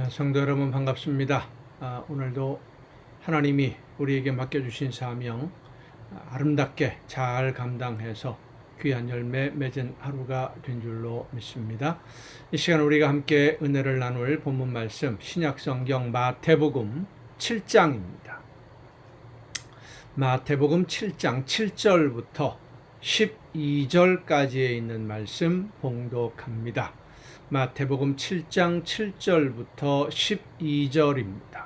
성도 여러분 반갑습니다. 오늘도 하나님이 우리에게 맡겨주신 사명 아름답게 잘 감당해서 귀한 열매 맺은 하루가 된 줄로 믿습니다. 이 시간 우리가 함께 은혜를 나눌 본문 말씀 신약성경 마태복음 7장입니다. 마태복음 7장 7절부터 12절까지에 있는 말씀 봉독합니다. 마태복음 7장 7절부터 12절입니다.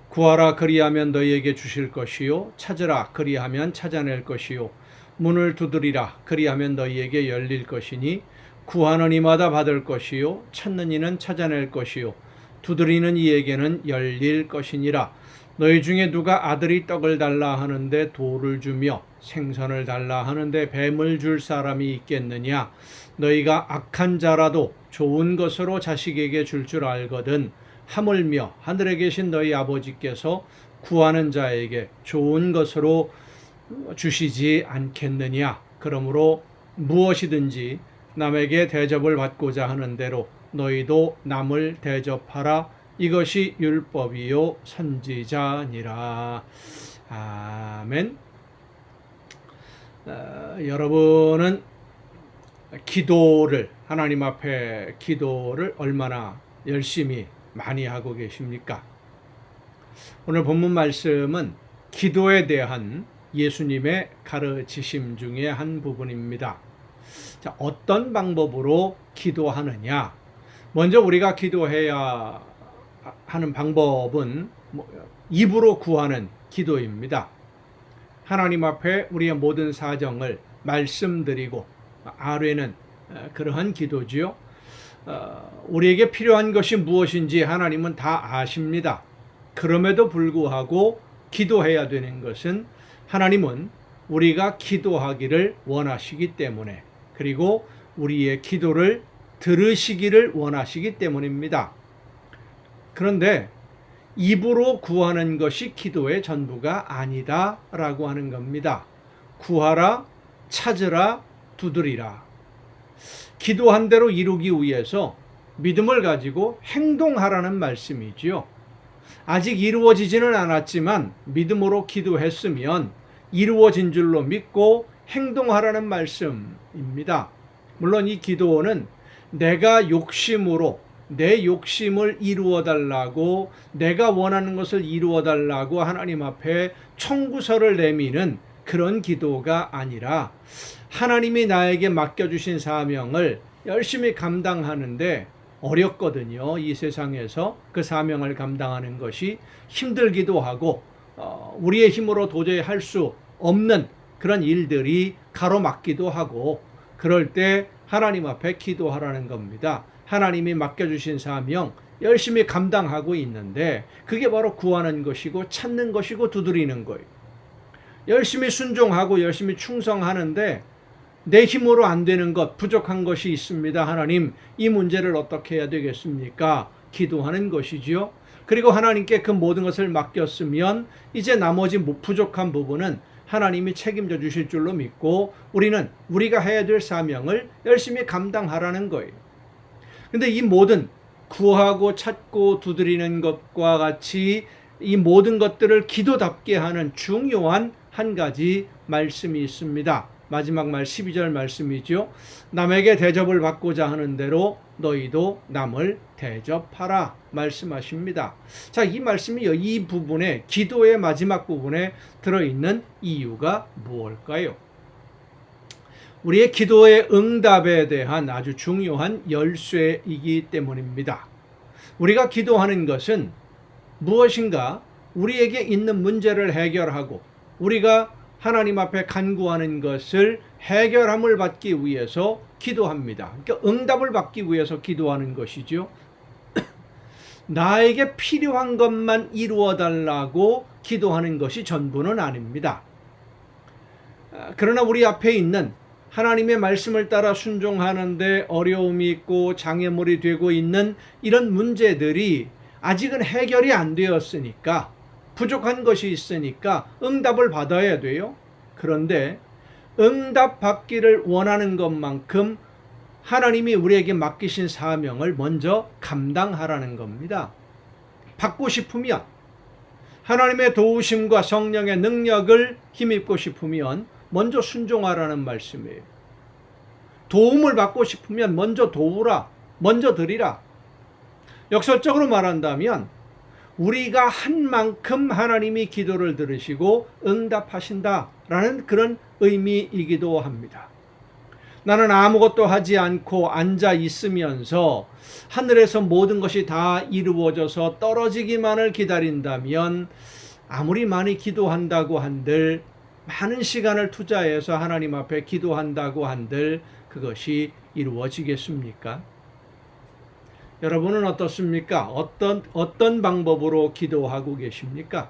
구하라 그리하면 너희에게 주실 것이요 찾으라 그리하면 찾아낼 것이요 문을 두드리라 그리하면 너희에게 열릴 것이니 구하는 이마다 받을 것이요 찾는 이는 찾아낼 것이요 두드리는 이에게는 열릴 것이니라. 너희 중에 누가 아들이 떡을 달라 하는데 돌을 주며 생선을 달라 하는데 뱀을 줄 사람이 있겠느냐. 너희가 악한 자라도 좋은 것으로 자식에게 줄 줄 알거든 하물며 하늘에 계신 너희 아버지께서 구하는 자에게 좋은 것으로 주시지 않겠느냐. 그러므로 무엇이든지 남에게 대접을 받고자 하는 대로 너희도 남을 대접하라. 이것이 율법이요 선지자니라. 아멘. 여러분은 기도를 하나님 앞에 기도를 얼마나 열심히 많이 하고 계십니까? 오늘 본문 말씀은 기도에 대한 예수님의 가르치심 중에 한 부분입니다. 자, 어떤 방법으로 기도하느냐? 먼저 우리가 기도해야 하는 방법은 입으로 구하는 기도입니다. 하나님 앞에 우리의 모든 사정을 말씀드리고 아뢰는 그러한 기도지요. 우리에게 필요한 것이 무엇인지 하나님은 다 아십니다. 그럼에도 불구하고 기도해야 되는 것은 하나님은 우리가 기도하기를 원하시기 때문에, 그리고 우리의 기도를 들으시기를 원하시기 때문입니다. 그런데 입으로 구하는 것이 기도의 전부가 아니다라고 하는 겁니다. 구하라, 찾으라, 두드리라. 기도한 대로 이루기 위해서 믿음을 가지고 행동하라는 말씀이지요. 아직 이루어지지는 않았지만 믿음으로 기도했으면 이루어진 줄로 믿고 행동하라는 말씀입니다. 물론 이 기도는 내가 욕심으로 내 욕심을 이루어 달라고, 내가 원하는 것을 이루어 달라고 하나님 앞에 청구서를 내미는 그런 기도가 아니라 하나님이 나에게 맡겨주신 사명을 열심히 감당하는데 어렵거든요. 이 세상에서 그 사명을 감당하는 것이 힘들기도 하고 우리의 힘으로 도저히 할 수 없는 그런 일들이 가로막기도 하고, 그럴 때 하나님 앞에 기도하라는 겁니다. 하나님이 맡겨주신 사명 열심히 감당하고 있는데 그게 바로 구하는 것이고 찾는 것이고 두드리는 거예요. 열심히 순종하고 열심히 충성하는데 내 힘으로 안 되는 것, 부족한 것이 있습니다. 하나님, 이 문제를 어떻게 해야 되겠습니까? 기도하는 것이지요. 그리고 하나님께 그 모든 것을 맡겼으면 이제 나머지 부족한 부분은 하나님이 책임져 주실 줄로 믿고 우리는 우리가 해야 될 사명을 열심히 감당하라는 거예요. 근데 이 모든 구하고 찾고 두드리는 것과 같이 이 모든 것들을 기도답게 하는 중요한 한 가지 말씀이 있습니다. 마지막 말 12절 말씀이죠. 남에게 대접을 받고자 하는 대로 너희도 남을 대접하라 말씀하십니다. 자, 이 말씀이 이 부분에, 기도의 마지막 부분에 들어있는 이유가 무엇일까요? 우리의 기도의 응답에 대한 아주 중요한 열쇠이기 때문입니다. 우리가 기도하는 것은 무엇인가 응답에 있는 문제를 해결하고 우리가 하나님 앞에 간구하는 것을 해결함을 받기 위해서 기도합니다. 그러니까 응답을 받기 위해서 기도하는 것이죠. 나에게 필요한 것만 이루어 달라고 기도하는 것이 전부는 아닙니다. 그러나 우리 앞에 있는 하나님의 말씀을 따라 순종하는데 어려움이 있고 장애물이 되고 있는 이런 문제들이 아직은 해결이 안 되었으니까, 부족한 것이 있으니까 응답을 받아야 돼요. 그런데 응답 받기를 원하는 것만큼 하나님이 우리에게 맡기신 사명을 먼저 감당하라는 겁니다. 받고 싶으면, 하나님의 도우심과 성령의 능력을 힘입고 싶으면 먼저 순종하라는 말씀이에요. 도움을 받고 싶으면 먼저 도우라, 먼저 드리라. 역설적으로 말한다면 우리가 한 만큼 하나님이 기도를 들으시고 응답하신다라는 그런 의미이기도 합니다. 나는 아무것도 하지 않고 앉아 있으면서 하늘에서 모든 것이 다 이루어져서 떨어지기만을 기다린다면 아무리 많이 기도한다고 한들, 많은 시간을 투자해서 하나님 앞에 기도한다고 한들 그것이 이루어지겠습니까? 여러분은 어떻습니까? 어떤 방법으로 기도하고 계십니까?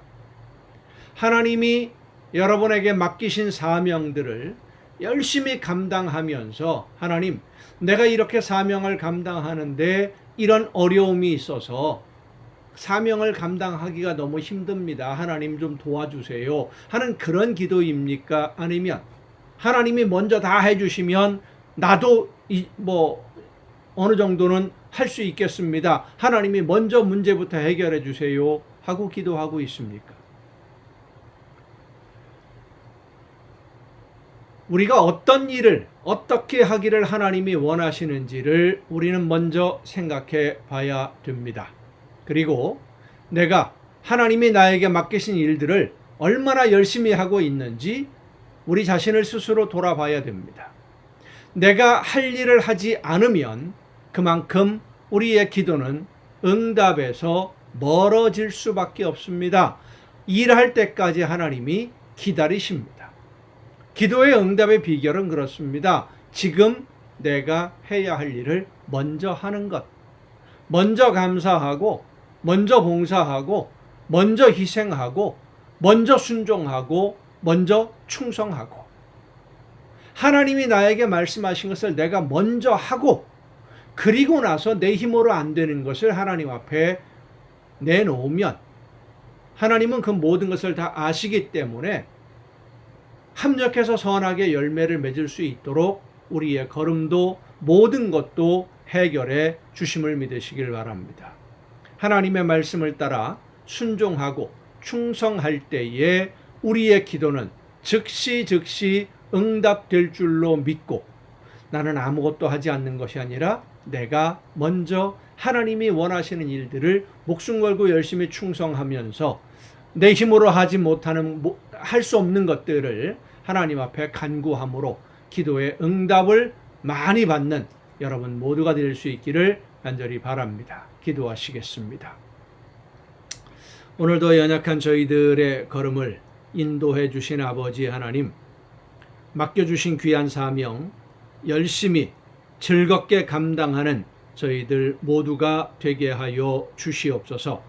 하나님이 여러분에게 맡기신 사명들을 열심히 감당하면서, 하나님, 내가 이렇게 사명을 감당하는데 이런 어려움이 있어서 사명을 감당하기가 너무 힘듭니다. 하나님 좀 도와주세요. 하는 그런 기도입니까? 아니면 하나님이 먼저 다 해주시면 나도 어느 정도는 할 수 있겠습니다. 하나님이 먼저 문제부터 해결해 주세요. 하고 기도하고 있습니까? 우리가 어떤 일을 어떻게 하기를 하나님이 원하시는지를 우리는 먼저 생각해 봐야 됩니다. 그리고 내가 하나님이 나에게 맡기신 일들을 얼마나 열심히 하고 있는지 우리 자신을 스스로 돌아봐야 됩니다. 내가 할 일을 하지 않으면 그만큼 우리의 기도는 응답에서 멀어질 수밖에 없습니다. 일할 때까지 하나님이 기다리십니다. 기도의 응답의 비결은 그렇습니다. 지금 내가 해야 할 일을 먼저 하는 것. 먼저 감사하고, 먼저 봉사하고, 먼저 희생하고, 먼저 순종하고, 먼저 충성하고. 하나님이 나에게 말씀하신 것을 내가 먼저 하고, 그리고 나서 내 힘으로 안 되는 것을 하나님 앞에 내놓으면 하나님은 그 모든 것을 다 아시기 때문에 합력해서 선하게 열매를 맺을 수 있도록 우리의 걸음도 모든 것도 해결해 주심을 믿으시길 바랍니다. 하나님의 말씀을 따라 순종하고 충성할 때에 우리의 기도는 즉시 응답될 줄로 믿고, 나는 아무것도 하지 않는 것이 아니라 내가 먼저 하나님이 원하시는 일들을 목숨 걸고 열심히 충성하면서 내 힘으로 하지 못하는, 할 수 없는 것들을 하나님 앞에 간구함으로 기도의 응답을 많이 받는 여러분 모두가 될 수 있기를 간절히 바랍니다. 기도하시겠습니다. 오늘도 연약한 저희들의 걸음을 인도해 주신 아버지 하나님, 맡겨주신 귀한 사명 열심히 즐겁게 감당하는 저희들 모두가 되게 하여 주시옵소서.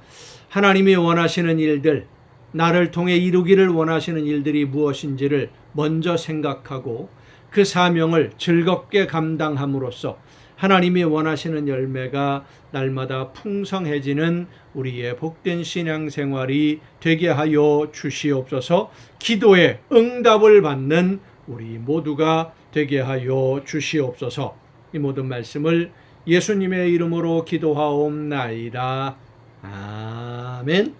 하나님이 원하시는 일들, 나를 통해 이루기를 원하시는 일들이 무엇인지를 먼저 생각하고 그 사명을 즐겁게 감당함으로써 하나님이 원하시는 열매가 날마다 풍성해지는 우리의 복된 신앙생활이 되게 하여 주시옵소서. 기도의 응답을 받는 우리 모두가 되게 하여 주시옵소서. 이 모든 말씀을 예수님의 이름으로 기도하옵나이다. 아멘.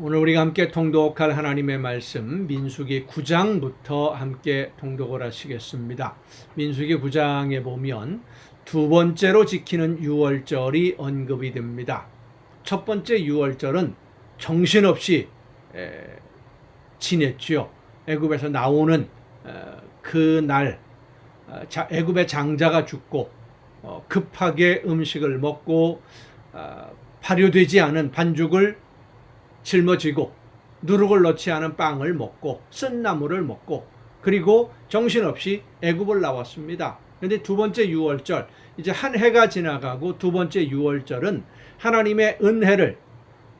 오늘 우리가 함께 통독할 하나님의 말씀 민수기 9장부터 함께 통독을 하시겠습니다. 민수기 9장에 보면 두 번째로 지키는 유월절이 언급이 됩니다. 첫 번째 유월절은 정신없이 지냈죠. 애굽에서 나오는 그날 애굽의 장자가 죽고 급하게 음식을 먹고 발효되지 않은 반죽을 짊어지고 누룩을 넣지 않은 빵을 먹고 쓴 나물을 먹고 그리고 정신없이 애굽을 나왔습니다. 그런데 두 번째 유월절, 이제 한 해가 지나가고 두 번째 유월절은 하나님의 은혜를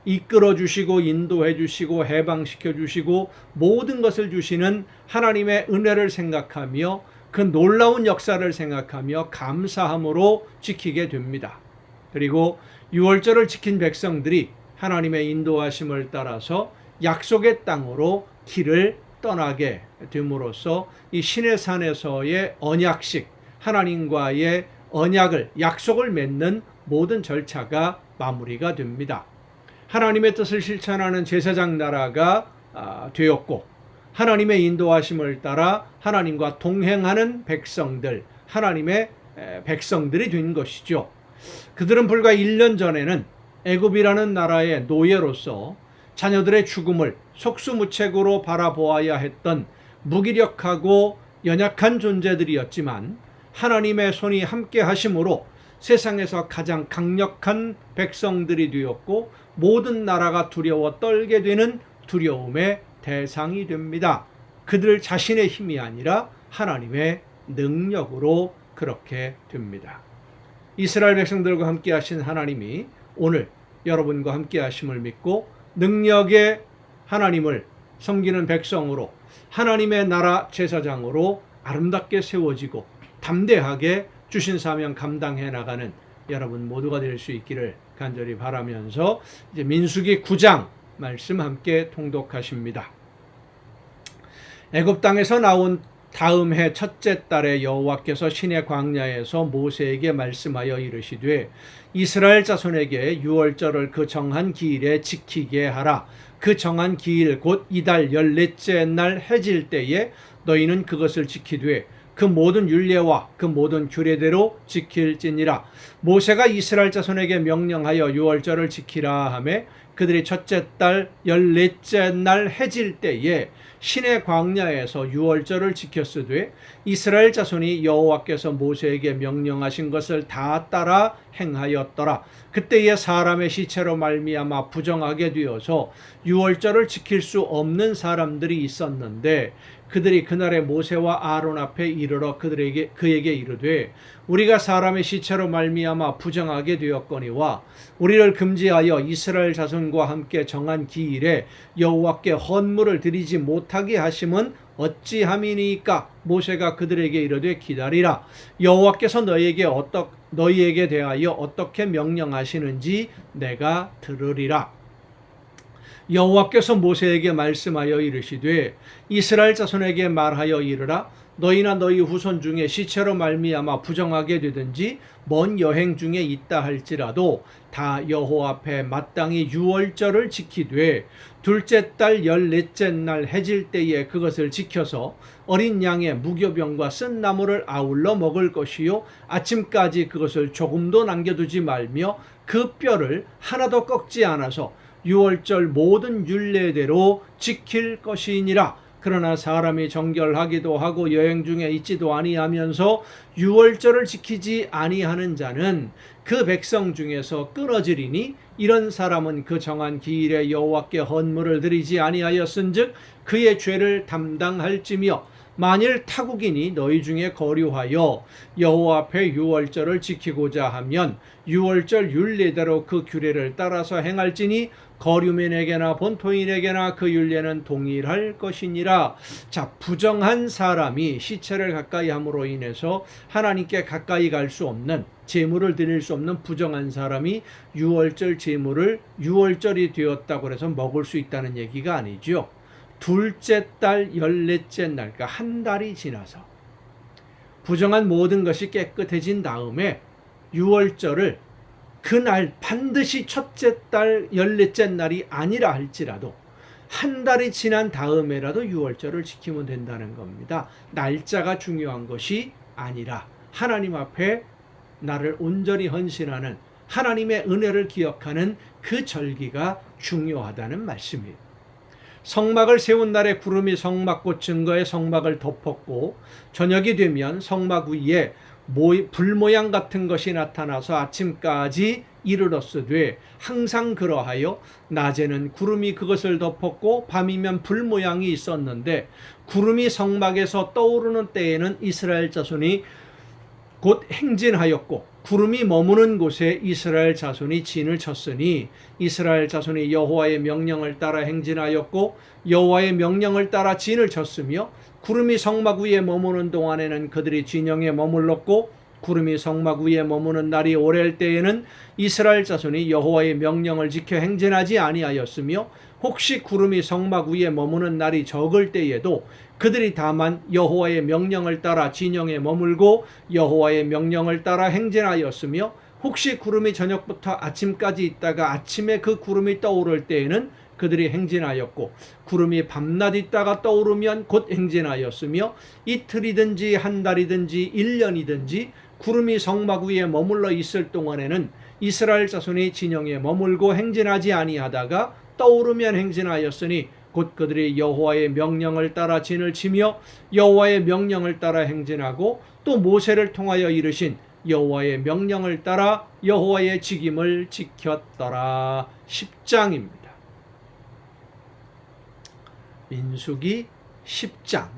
이끌어 주시고 인도해 주시고 해방시켜 주시고 모든 것을 주시는 하나님의 은혜를 생각하며 그 놀라운 역사를 생각하며 감사함으로 지키게 됩니다. 그리고 유월절을 지킨 백성들이 하나님의 인도하심을 따라서 약속의 땅으로 길을 떠나게 됨으로써 이 시내산에서의 언약식, 하나님과의 언약을, 약속을 맺는 모든 절차가 마무리가 됩니다. 하나님의 뜻을 실천하는 제사장 나라가 되었고, 하나님의 인도하심을 따라 하나님과 동행하는 백성들, 하나님의 백성들이 된 것이죠. 그들은 불과 1년 전에는 애굽이라는 나라의 노예로서 자녀들의 죽음을 속수무책으로 바라보아야 했던 무기력하고 연약한 존재들이었지만, 하나님의 손이 함께 하심으로 세상에서 가장 강력한 백성들이 되었고, 모든 나라가 두려워 떨게 되는 두려움의 대상이 됩니다. 그들 자신의 힘이 아니라 하나님의 능력으로 그렇게 됩니다. 이스라엘 백성들과 함께 하신 하나님이 오늘 여러분과 함께 하심을 믿고 능력의 하나님을 섬기는 백성으로, 하나님의 나라 제사장으로 아름답게 세워지고 담대하게 주신 사명 감당해 나가는 여러분 모두가 될 수 있기를 간절히 바라면서 이제 민수기 9장 말씀 함께 통독하십니다. 애굽 땅에서 나온 다음 해 첫째 달에 여호와께서 시내 광야에서 모세에게 말씀하여 이르시되 이스라엘 자손에게 유월절을 그 정한 기일에 지키게 하라. 그 정한 기일 곧 이달 14째 날 해질 때에 너희는 그것을 지키되 그 모든 율례와 그 모든 규례대로 지킬지니라. 모세가 이스라엘 자손에게 명령하여 유월절을 지키라 하매 그들이 첫째 달 14째 날 해질 때에 시내 광야에서 유월절을 지켰으되 이스라엘 자손이 여호와께서 모세에게 명령하신 것을 다 따라 행하였더라. 그때에 사람의 시체로 말미암아 부정하게 되어서 유월절을 지킬 수 없는 사람들이 있었는데 그들이 그날에 모세와 아론 앞에 이르러 그에게 이르되 우리가 사람의 시체로 말미암아 부정하게 되었거니와 우리를 금지하여 이스라엘 자손과 함께 정한 기일에 여호와께 헌물을 드리지 못하게 하심은 어찌함이니까. 모세가 그들에게 이르되 기다리라. 여호와께서 너희에게 대하여 어떻게 명령하시는지 내가 들으리라. 여호와께서 모세에게 말씀하여 이르시되 이스라엘 자손에게 말하여 이르라. 너희나 너희 후손 중에 시체로 말미암아 부정하게 되든지 먼 여행 중에 있다 할지라도 다 여호와 앞에 마땅히 유월절을 지키되 둘째 달 14째 날 해질 때에 그것을 지켜서 어린 양의 무교병과 쓴 나물을 아울러 먹을 것이요 아침까지 그것을 조금도 남겨두지 말며 그 뼈를 하나도 꺾지 않아서 유월절 모든 율례대로 지킬 것이니라. 그러나 사람이 정결하기도 하고 여행 중에 있지도 아니하면서 유월절을 지키지 아니하는 자는 그 백성 중에서 끊어지리니 이런 사람은 그 정한 기일에 여호와께 헌물을 드리지 아니하였은즉 그의 죄를 담당할지며 만일 타국인이 너희 중에 거류하여 여호와 앞에 유월절을 지키고자 하면 유월절 율례대로 그 규례를 따라서 행할지니 거류민에게나 본토인에게나 그 율례는 동일할 것이니라. 자, 부정한 사람이 시체를 가까이 함으로 인해서 하나님께 가까이 갈 수 없는, 제물을 드릴 수 없는 부정한 사람이 유월절 제물을 유월절이 되었다고 해서 먹을 수 있다는 얘기가 아니죠. 둘째 달 14째 날, 그러니까 한 달이 지나서 부정한 모든 것이 깨끗해진 다음에 유월절을 그날 반드시 첫째 달 14째 날이 아니라 할지라도 한 달이 지난 다음에라도 유월절을 지키면 된다는 겁니다. 날짜가 중요한 것이 아니라 하나님 앞에 나를 온전히 헌신하는 하나님의 은혜를 기억하는 그 절기가 중요하다는 말씀이에요. 성막을 세운 날에 구름이 성막꽃 증거의 성막을 덮었고 저녁이 되면 성막 위에 불 모양 같은 것이 나타나서 아침까지 이르렀으되 항상 그러하여 낮에는 구름이 그것을 덮었고 밤이면 불 모양이 있었는데 구름이 성막에서 떠오르는 때에는 이스라엘 자손이 곧 행진하였고 구름이 머무는 곳에 이스라엘 자손이 진을 쳤으니 이스라엘 자손이 여호와의 명령을 따라 행진하였고 여호와의 명령을 따라 진을 쳤으며 구름이 성막 위에 머무는 동안에는 그들이 진영에 머물렀고 구름이 성막 위에 머무는 날이 오래일 때에는 이스라엘 자손이 여호와의 명령을 지켜 행진하지 아니하였으며 혹시 구름이 성막 위에 머무는 날이 적을 때에도 그들이 다만 여호와의 명령을 따라 진영에 머물고 여호와의 명령을 따라 행진하였으며 혹시 구름이 저녁부터 아침까지 있다가 아침에 그 구름이 떠오를 때에는 그들이 행진하였고 구름이 밤낮 있다가 떠오르면 곧 행진하였으며 이틀이든지 한 달이든지 1년이든지 구름이 성막 위에 머물러 있을 동안에는 이스라엘 자손이 진영에 머물고 행진하지 아니하다가 떠오르면 행진하였으니 곧 그들이 여호와의 명령을 따라 진을 치며 여호와의 명령을 따라 행진하고 또 모세를 통하여 이르신 여호와의 명령을 따라 여호와의 직임을 지켰더라. 10장입니다. 민수기 10장.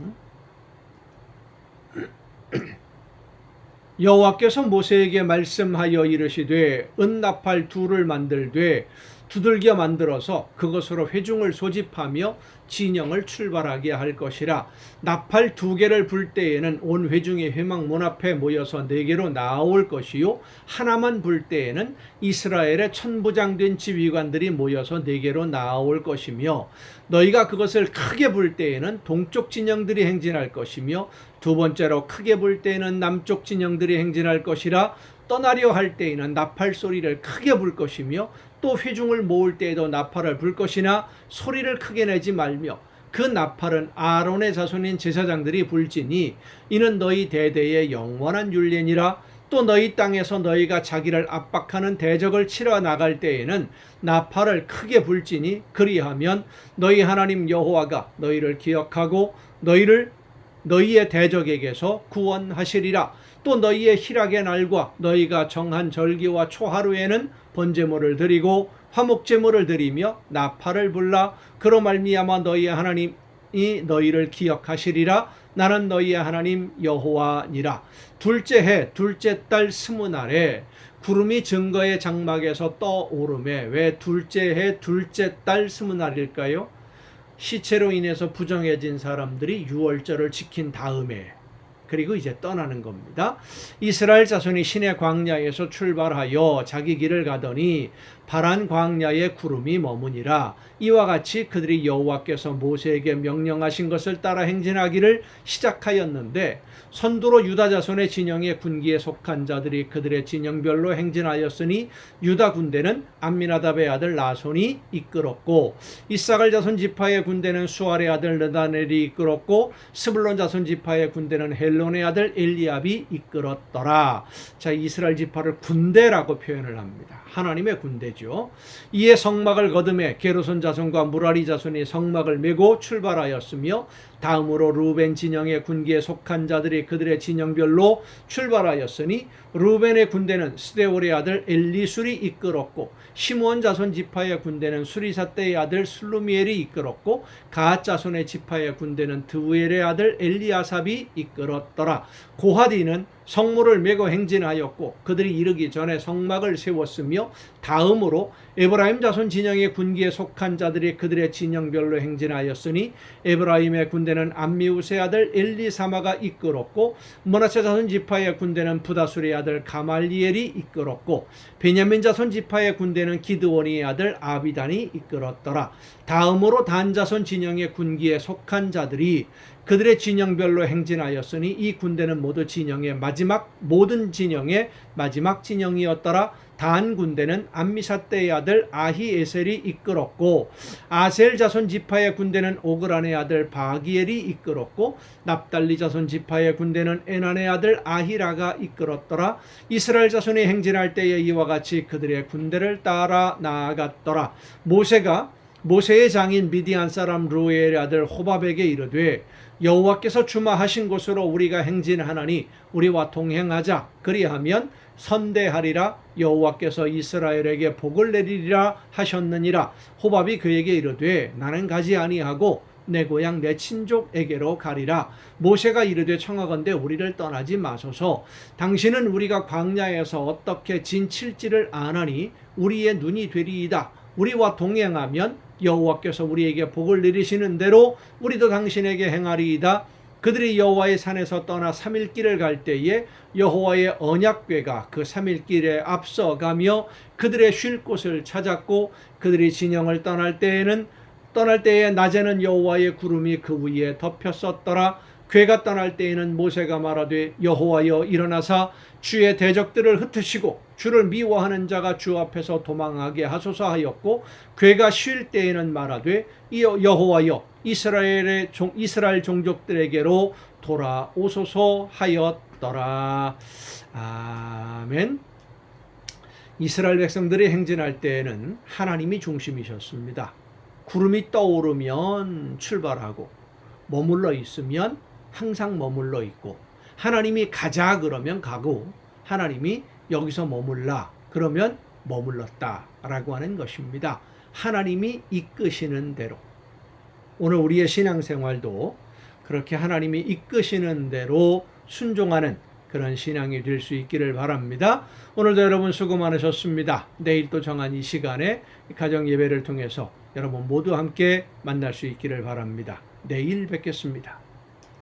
여호와께서 모세에게 말씀하여 이르시되 은나팔 둘을 만들되 두들겨 만들어서 그것으로 회중을 소집하며 진영을 출발하게 할 것이라. 나팔 2개를 불 때에는 온 회중이 회막 문 앞에 모여서 4개로 나올 것이요 하나만 불 때에는 이스라엘의 천부장된 지휘관들이 모여서 4개로 나올 것이며 너희가 그것을 크게 불 때에는 동쪽 진영들이 행진할 것이며 두 번째로 크게 불 때에는 남쪽 진영들이 행진할 것이라. 떠나려 할 때에는 나팔 소리를 크게 불 것이며 또 회중을 모을 때에도 나팔을 불 것이나 소리를 크게 내지 말며 그 나팔은 아론의 자손인 제사장들이 불지니 이는 너희 대대의 영원한 율례니라. 또 너희 땅에서 너희가 자기를 압박하는 대적을 치러 나갈 때에는 나팔을 크게 불지니 그리하면 너희 하나님 여호와가 너희를 기억하고 너희의 대적에게서 구원하시리라. 또 너희의 희락의 날과 너희가 정한 절기와 초하루에는 번제물을 드리고 화목제물을 드리며 나팔을 불라. 그로 말미암아 너희의 하나님이 너희를 기억하시리라. 나는 너희의 하나님 여호와니라. 둘째 해 둘째 달 20날에 구름이 증거의 장막에서 떠오르매. 왜 둘째 해 둘째 달 20날일까요? 시체로 인해서 부정해진 사람들이 유월절을 지킨 다음에 그리고 이제 떠나는 겁니다. 이스라엘 자손이 시내 광야에서 출발하여 자기 길을 가더니 파란 광야에 구름이 머무니라. 이와 같이 그들이 여호와께서 모세에게 명령하신 것을 따라 행진하기를 시작하였는데 선두로 유다 자손의 진영의 군기에 속한 자들이 그들의 진영별로 행진하였으니 유다 군대는 암미나답의 아들 나손이 이끌었고 이사갈 자손 지파의 군대는 수알의 아들 느다넬이 이끌었고 스불론 자손 지파의 군대는 헬론의 아들 엘리압이 이끌었더라. 자, 이스라엘 지파를 군대라고 표현을 합니다. 하나님의 군대죠. 이에 성막을 거듭해 게르손 자손과 무라리 자손이 성막을 메고 출발하였으며 다음으로 루벤 진영의 군기에 속한 자들이 그들의 진영별로 출발하였으니 루벤의 군대는 스데올의 아들 엘리술이 이끌었고 시므온 자손 지파의 군대는 수리사떼의 아들 슬루미엘이 이끌었고 갓 자손의 지파의 군대는 드우엘의 아들 엘리아삽이 이끌었더라. 고하디는 성물을 메고 행진하였고 그들이 이르기 전에 성막을 세웠으며 다음으로 에브라임 자손 진영의 군기에 속한 자들이 그들의 진영별로 행진하였으니 에브라임의 군대는 암미우스의 아들 엘리사마가 이끌었고 므낫세 자손 지파의 군대는 부다술의 아들 가말리엘이 이끌었고 베냐민 자손 지파의 군대는 기드온의 아들 아비단이 이끌었더라. 다음으로 단 자손 진영의 군기에 속한 자들이 그들의 진영별로 행진하였으니 이 군대는 모든 진영의 마지막 진영이었더라. 단 군대는 암미사떼의 아들 아히에셀이 이끌었고 아셀 자손 지파의 군대는 오그란의 아들 바기엘이 이끌었고 납달리 자손 지파의 군대는 에난의 아들 아히라가 이끌었더라. 이스라엘 자손이 행진할 때에 이와 같이 그들의 군대를 따라 나아갔더라. 모세의 장인 미디안 사람 루엘의 아들 호밥에게 이르되 여호와께서 주마하신 곳으로 우리가 행진하나니 우리와 동행하자. 그리하면 선대하리라. 여호와께서 이스라엘에게 복을 내리리라 하셨느니라. 호밥이 그에게 이르되 나는 가지 아니하고 내 고향 내 친족에게로 가리라. 모세가 이르되 청하건대 우리를 떠나지 마소서. 당신은 우리가 광야에서 어떻게 진칠지를 아나니 우리의 눈이 되리이다. 우리와 동행하면 여호와께서 우리에게 복을 내리시는 대로 우리도 당신에게 행하리이다. 그들이 여호와의 산에서 떠나 3일 길을 갈 때에 여호와의 언약궤가 그 3일 길에 앞서가며 그들의 쉴 곳을 찾았고 그들이 진영을 떠날 때에는 떠날 때에 낮에는 여호와의 구름이 그 위에 덮였었더라. 괴가 떠날 때에는 모세가 말하되 여호와여 일어나사 주의 대적들을 흩으시고 주를 미워하는 자가 주 앞에서 도망하게 하소서 하였고, 괴가 쉴 때에는 말하되 여호와여 이스라엘 종족들에게로 돌아오소서 하였더라. 아멘. 이스라엘 백성들이 행진할 때에는 하나님이 중심이셨습니다. 구름이 떠오르면 출발하고 머물러 있으면 항상 머물러 있고, 하나님이 가자 그러면 가고, 하나님이 여기서 머물라 그러면 머물렀다라고 하는 것입니다. 하나님이 이끄시는 대로. 오늘 우리의 신앙생활도 그렇게 하나님이 이끄시는 대로 순종하는 그런 신앙이 될 수 있기를 바랍니다. 오늘도 여러분 수고 많으셨습니다. 내일 또 정한 이 시간에 가정 예배를 통해서 여러분 모두 함께 만날 수 있기를 바랍니다. 내일 뵙겠습니다.